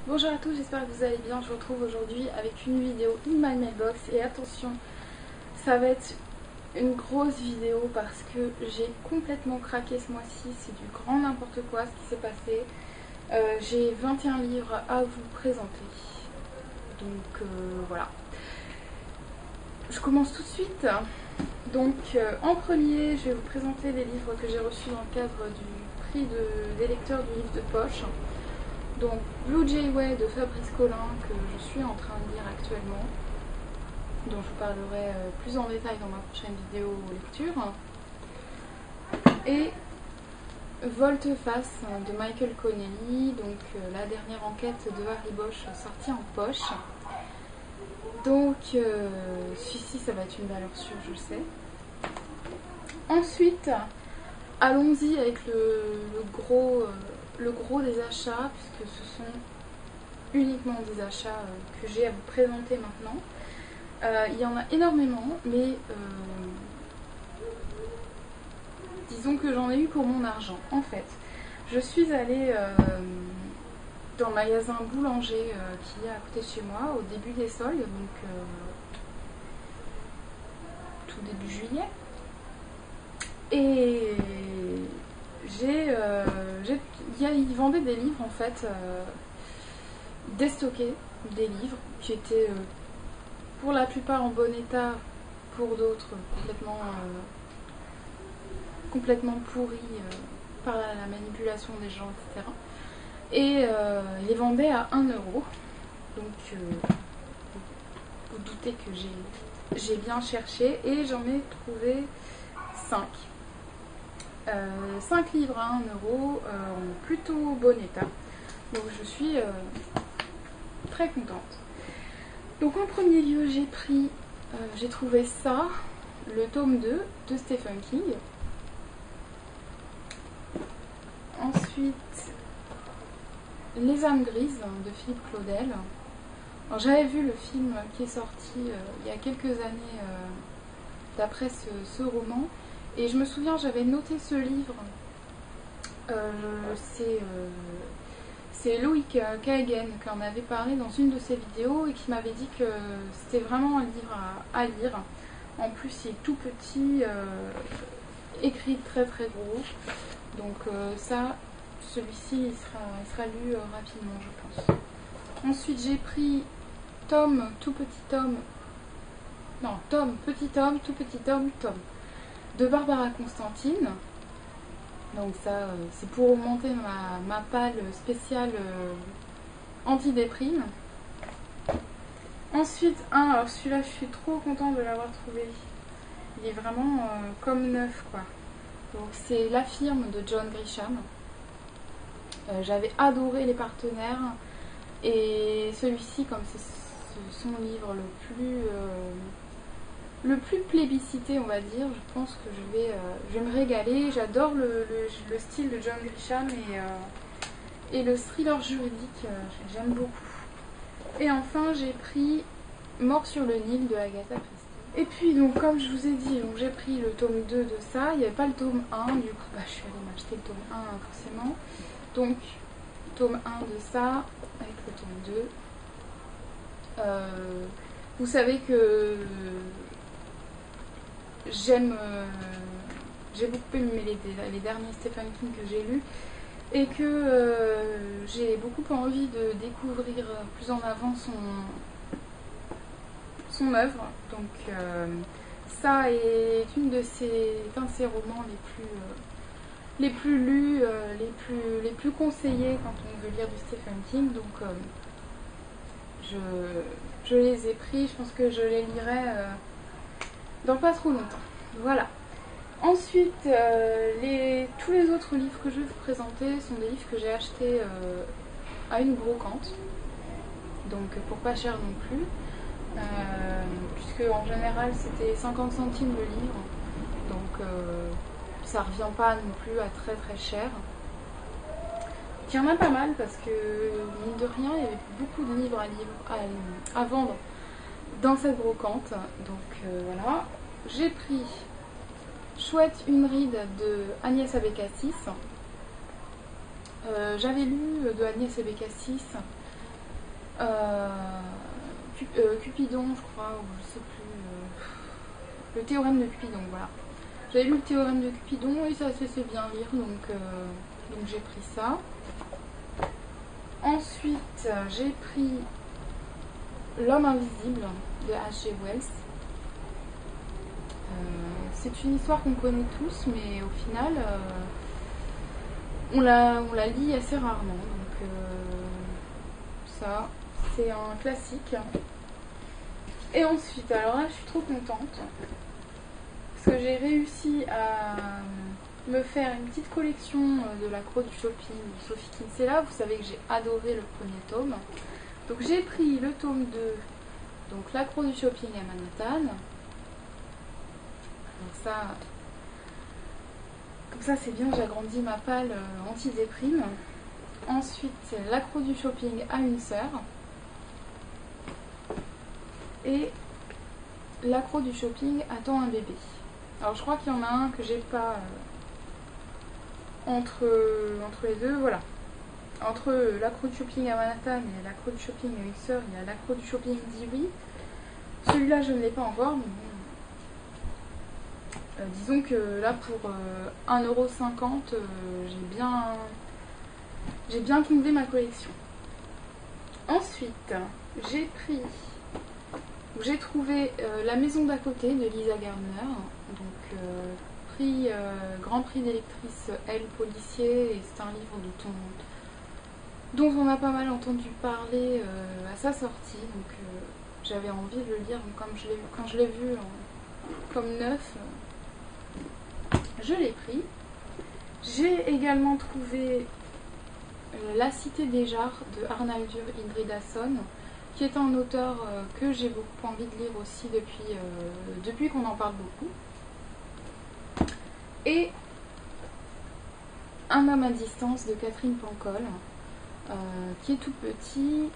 Bonjour à tous, j'espère que vous allez bien. Je vous retrouve aujourd'hui avec une vidéo In My Mailbox. Et attention, ça va être une grosse vidéo parce que j'ai complètement craqué ce mois-ci. C'est du grand n'importe quoi ce qui s'est passé. J'ai 21 livres à vous présenter. Donc voilà. Je commence tout de suite. Donc en premier, je vais vous présenter les livres que j'ai reçus dans le cadre du prix des lecteurs du livre de poche. Donc Blue Jay Way de Fabrice Collin que je suis en train de lire actuellement, dont je vous parlerai plus en détail dans ma prochaine vidéo lecture. Et Volte-face de Michael Connelly, donc la dernière enquête de Harry Bosch sortie en poche. Donc celui-ci ça va être une valeur sûre, je le sais. Ensuite, allons-y avec le gros des achats, puisque ce sont uniquement des achats que j'ai à vous présenter maintenant. Il y en a énormément, mais disons que j'en ai eu pour mon argent. En fait, je suis allée dans le magasin Boulanger qui est à côté de chez moi au début des soldes, donc tout début juillet. Et ils vendaient des livres en fait, déstockés, des livres qui étaient pour la plupart en bon état, pour d'autres complètement pourris par la manipulation des gens, etc. Et ils les vendaient à 1 euro. Donc vous doutez que j'ai bien cherché et j'en ai trouvé 5. 5 livres à 1 euro en plutôt bon état. Donc je suis très contente. Donc en premier lieu j'ai trouvé ça, le tome 2 de Stephen King. Ensuite Les âmes grises de Philippe Claudel. J'avais vu le film qui est sorti il y a quelques années d'après ce roman. Et je me souviens, j'avais noté ce livre. C'est Loïc Kaegen qui en avait parlé dans une de ses vidéos et qui m'avait dit que c'était vraiment un livre à lire. En plus, il est tout petit, écrit très très gros. Donc celui-ci, il sera lu rapidement, je pense. Ensuite, j'ai pris Tom, tout petit Tom. Non, Tom, petit Tom, tout petit Tom, Tom. De Barbara Constantine. Donc ça, c'est pour augmenter ma palle spéciale anti-déprime. Ensuite, alors celui-là, je suis trop contente de l'avoir trouvé. Il est vraiment comme neuf, quoi. Donc c'est La firme de John Grisham. J'avais adoré Les partenaires. Et celui-ci, comme c'est son livre le plus plébiscité, on va dire, je pense que je vais me régaler. J'adore le style de John Grisham et le thriller juridique, j'aime beaucoup. Et enfin, j'ai pris Mort sur le Nil de Agatha Christie. Et puis, donc, comme je vous ai dit, j'ai pris le tome 2 de ça. Il n'y avait pas le tome 1, du coup, je suis allée m'acheter le tome 1, forcément. Donc, tome 1 de ça, avec le tome 2. Vous savez que j'ai beaucoup aimé les derniers Stephen King que j'ai lus et que j'ai beaucoup envie de découvrir plus en avant son œuvre. Donc ça est un de ses romans les plus lus, les plus conseillés quand on veut lire du Stephen King. Donc je les ai pris, je pense que je les lirai dans pas trop longtemps. Voilà. Ensuite, tous les autres livres que je vais vous présenter sont des livres que j'ai achetés à une brocante. Donc pour pas cher non plus. Puisque en général c'était 50 centimes le livre. Donc ça revient pas non plus à très très cher. Il y en a pas mal parce que mine de rien, il y avait beaucoup de livres à vendre dans cette brocante. Donc voilà. J'ai pris Chouette une ride de Agnès Abécassis. J'avais lu de Agnès Abécassis Cupidon, je crois, ou je sais plus. Le théorème de Cupidon, voilà. J'avais lu le théorème de Cupidon et ça se fait bien lire, donc j'ai pris ça. Ensuite, j'ai pris L'homme invisible de H.G. Wells. C'est une histoire qu'on connaît tous, mais au final, on la lit assez rarement. Donc ça, c'est un classique. Et ensuite, alors là, je suis trop contente. Parce que j'ai réussi à me faire une petite collection de l'accro du shopping de Sophie Kinsella. Vous savez que j'ai adoré le premier tome. Donc j'ai pris le tome 2, donc l'accro du shopping à Manhattan. Donc ça, comme ça c'est bien, j'agrandis ma palle anti-déprime. Ensuite, l'accro du shopping à une sœur. Et l'accro du shopping attend un bébé. Alors je crois qu'il y en a un que j'ai pas entre les deux, voilà. Entre l'accro du shopping à Manhattan et l'accro du shopping à une sœur, il y a l'accro du shopping dit oui. Celui-là je ne l'ai pas encore, mais bon. Disons que là pour 1,50 €, j'ai bien comblé ma collection. Ensuite, j'ai trouvé La maison d'à côté de Lisa Gardner, donc Grand Prix d'électrice Elle policier, et c'est un livre dont on a pas mal entendu parler à sa sortie, donc j'avais envie de le lire, donc quand je l'ai vu comme neuf, je l'ai pris. J'ai également trouvé La cité des jarres de Arnaldur Indridason, qui est un auteur que j'ai beaucoup envie de lire aussi depuis qu'on en parle beaucoup. Et Un homme à distance de Catherine Pancol, qui est tout petit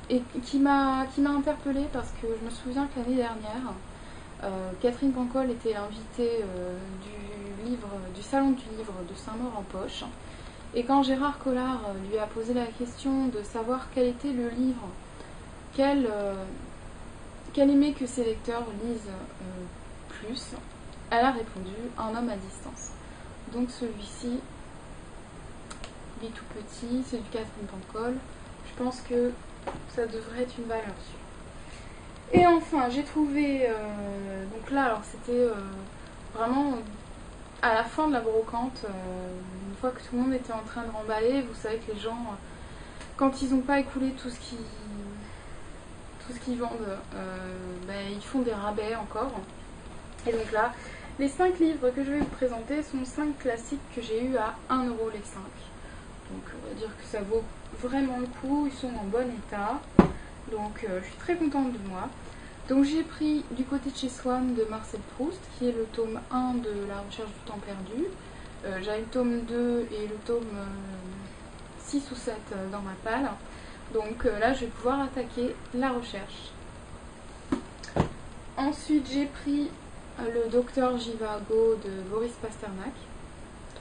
et qui m'a interpellée parce que je me souviens que l'année dernière, Catherine Pancol était invitée du salon du livre de Saint-Maur-en-Poche. Et quand Gérard Collard lui a posé la question de savoir quel était le livre qu'elle aimait que ses lecteurs lisent plus, elle a répondu Un homme à distance. Donc celui-ci, il est tout petit, c'est du Catherine Pancol. Je pense que ça devrait être une valeur sûre. Et enfin, j'ai trouvé, donc là, alors c'était vraiment à la fin de la brocante, une fois que tout le monde était en train de remballer. Vous savez que les gens, quand ils n'ont pas écoulé tout ce qu'ils vendent, ils font des rabais encore. Et donc là, les 5 livres que je vais vous présenter sont 5 classiques que j'ai eu à 1 € les 5. Donc on va dire que ça vaut vraiment le coup, ils sont en bon état. Donc je suis très contente de moi. Donc j'ai pris Du côté de chez Swann de Marcel Proust, qui est le tome 1 de La recherche du temps perdu. J'ai le tome 2 et le tome 6 ou 7 dans ma palle. Donc là je vais pouvoir attaquer la recherche. Ensuite j'ai pris le Docteur Zhivago de Boris Pasternak,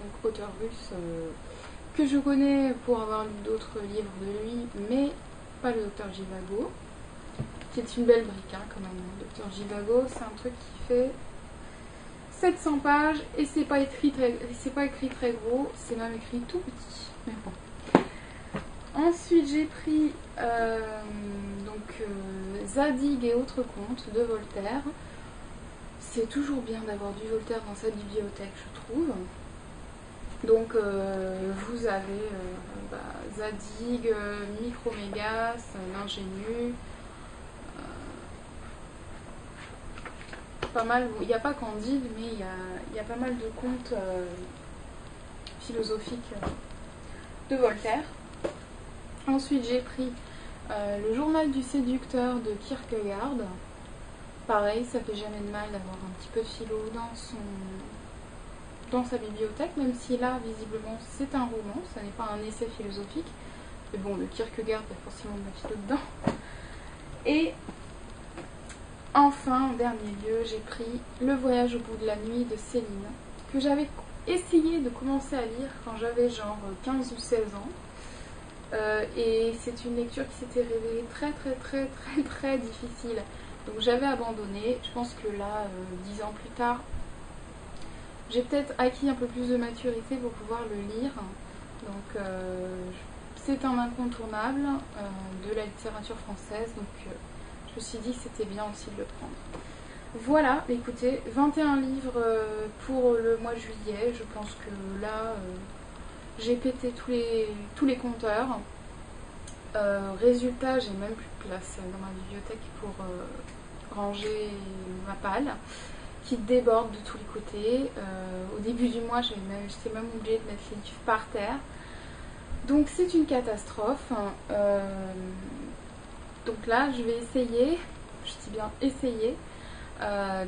donc auteur russe que je connais pour avoir lu d'autres livres de lui, mais pas le Docteur Zhivago, qui est une belle brique quand même. Le Docteur Zhivago, c'est un truc qui fait 700 pages et c'est pas écrit très gros, c'est même écrit tout petit. Mais bon. Ensuite j'ai pris Zadig et autres contes de Voltaire. C'est toujours bien d'avoir du Voltaire dans sa bibliothèque, je trouve. Donc vous avez Zadig, Micromégas, l'ingénu, pas mal. Il n'y a pas Candide, mais il y a pas mal de contes philosophiques de Voltaire. Ensuite j'ai pris le journal du séducteur de Kierkegaard. Pareil, ça fait jamais de mal d'avoir un petit peu de philo dans sa bibliothèque, même si là, visiblement, c'est un roman, ça n'est pas un essai philosophique. Mais bon, le Kierkegaard, il y a forcément de la philo dedans. Et enfin, en dernier lieu, j'ai pris Le voyage au bout de la nuit de Céline, que j'avais essayé de commencer à lire quand j'avais genre 15 ou 16 ans. et c'est une lecture qui s'était révélée très difficile. Donc j'avais abandonné. Je pense que là, 10 ans plus tard, j'ai peut-être acquis un peu plus de maturité pour pouvoir le lire. Donc c'est un incontournable de la littérature française. Donc je me suis dit que c'était bien aussi de le prendre. Voilà, écoutez, 21 livres pour le mois de juillet. Je pense que là, j'ai pété tous les compteurs. Résultat, j'ai même plus de place dans ma bibliothèque pour ranger ma palle qui déborde de tous les côtés. Au début du mois, j'étais même obligée de mettre les livres par terre. Donc c'est une catastrophe. Donc là, je vais essayer, je dis bien essayer,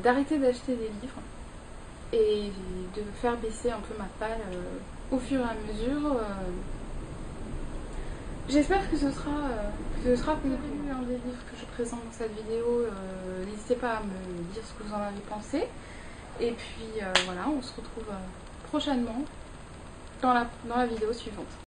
d'arrêter d'acheter des livres et de faire baisser un peu ma palle au fur et à mesure. J'espère que ce sera compris. Un des livres que je présente dans cette vidéo, n'hésitez pas à me dire ce que vous en avez pensé. Et puis voilà, on se retrouve prochainement dans la vidéo suivante.